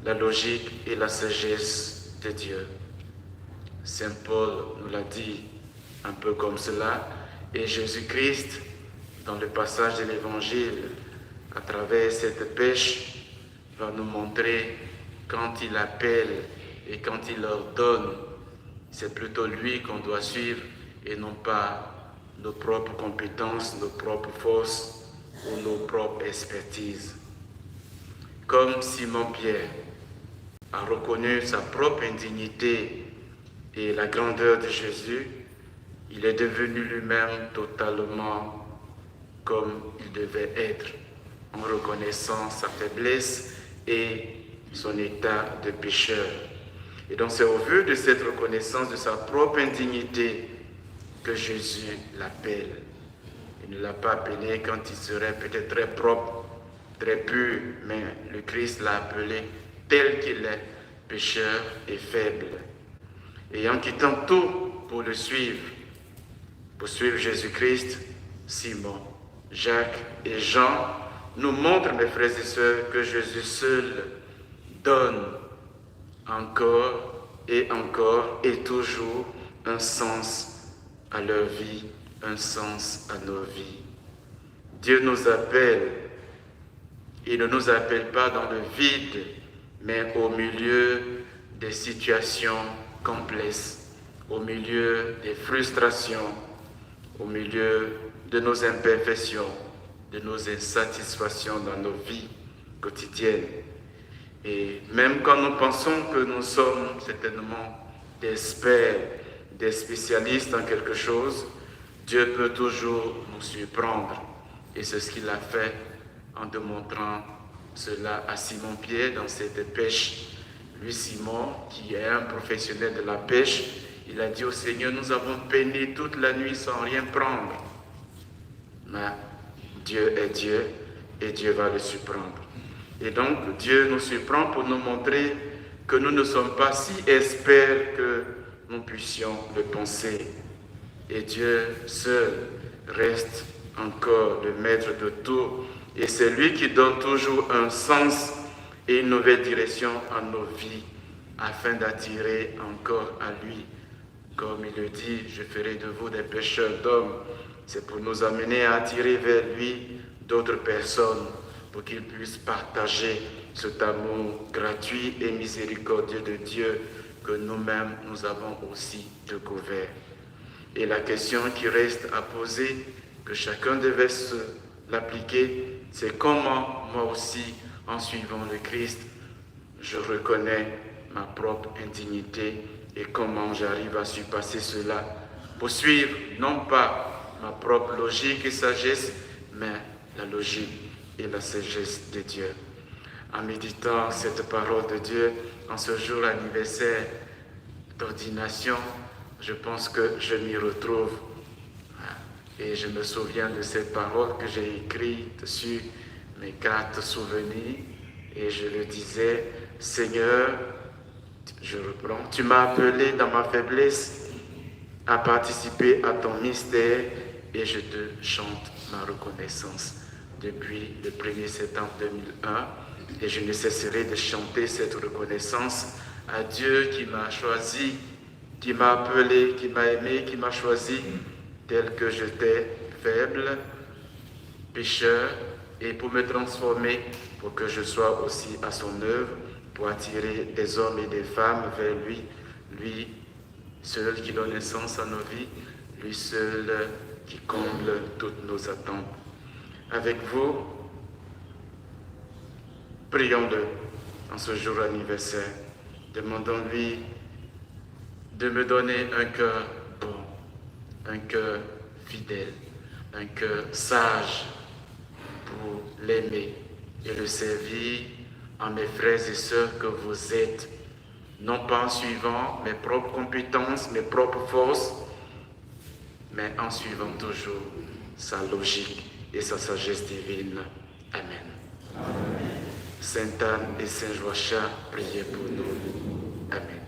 la logique et la sagesse de Dieu. Saint Paul nous l'a dit un peu comme cela, et Jésus-Christ, dans le passage de l'Évangile, à travers cette pêche, va nous montrer quand il appelle et quand il ordonne, c'est plutôt lui qu'on doit suivre et non pas nos propres compétences, nos propres forces ou nos propres expertises. Comme Simon-Pierre a reconnu sa propre indignité et la grandeur de Jésus, il est devenu lui-même totalement comme il devait être, en reconnaissant sa faiblesse et son état de pécheur. Et donc c'est au vu de cette reconnaissance de sa propre indignité que Jésus l'appelle. Il ne l'a pas appelé quand il serait peut-être très propre, très pur, mais le Christ l'a appelé tel qu'il est, pécheur et faible. Et en quittant tout pour le suivre, pour suivre Jésus-Christ, Simon, Jacques et Jean nous montrent, mes frères et sœurs, que Jésus seul donne encore et toujours un sens à leur vie, un sens à nos vies. Dieu nous appelle, il ne nous appelle pas dans le vide, mais au milieu des situations complexes, au milieu des frustrations, au milieu de nos imperfections, de nos insatisfactions dans nos vies quotidiennes. Et même quand nous pensons que nous sommes certainement des experts, des spécialistes en quelque chose, Dieu peut toujours nous surprendre. Et c'est ce qu'il a fait en démontrant cela à Simon-Pierre dans cette pêche. Lui, Simon, qui est un professionnel de la pêche, il a dit au Seigneur, nous avons peiné toute la nuit sans rien prendre. Mais Dieu est Dieu et Dieu va le surprendre. Et donc, Dieu nous surprend pour nous montrer que nous ne sommes pas si experts que nous puissions le penser. Et Dieu seul reste encore le maître de tout. Et c'est lui qui donne toujours un sens et une nouvelle direction à nos vies afin d'attirer encore à lui. Comme il le dit, je ferai de vous des pêcheurs d'hommes. C'est pour nous amener à attirer vers lui d'autres personnes pour qu'ils puissent partager cet amour gratuit et miséricordieux de Dieu que nous-mêmes nous avons aussi découvert. Et la question qui reste à poser, que chacun devait l'appliquer, c'est comment moi aussi, en suivant le Christ, je reconnais ma propre indignité et comment j'arrive à surpasser cela pour suivre non pas ma propre logique et sagesse, mais la logique et la sagesse de Dieu. En méditant cette parole de Dieu, en ce jour anniversaire d'ordination, je pense que je m'y retrouve. Et je me souviens de cette parole que j'ai écrite sur mes cartes souvenirs. Et je le disais, Seigneur, je reprends, tu m'as appelé dans ma faiblesse à participer à ton mystère et je te chante ma reconnaissance depuis le 1er septembre 2001 et je ne cesserai de chanter cette reconnaissance à Dieu qui m'a choisi, qui m'a appelé, qui m'a aimé, qui m'a choisi tel que j'étais faible, pécheur, et pour me transformer, pour que je sois aussi à son œuvre, pour attirer des hommes et des femmes vers lui, lui seul qui donne un sens à nos vies, lui seul qui comble toutes nos attentes. Avec vous, prions-le en ce jour anniversaire. Demandons-lui de me donner un cœur bon, un cœur fidèle, un cœur sage pour l'aimer et le servir en mes frères et sœurs que vous êtes, non pas en suivant mes propres compétences, mes propres forces, mais en suivant toujours sa logique et sa sagesse divine. Amen. Amen. Sainte Anne et Saint Joachim, priez pour nous. Amen.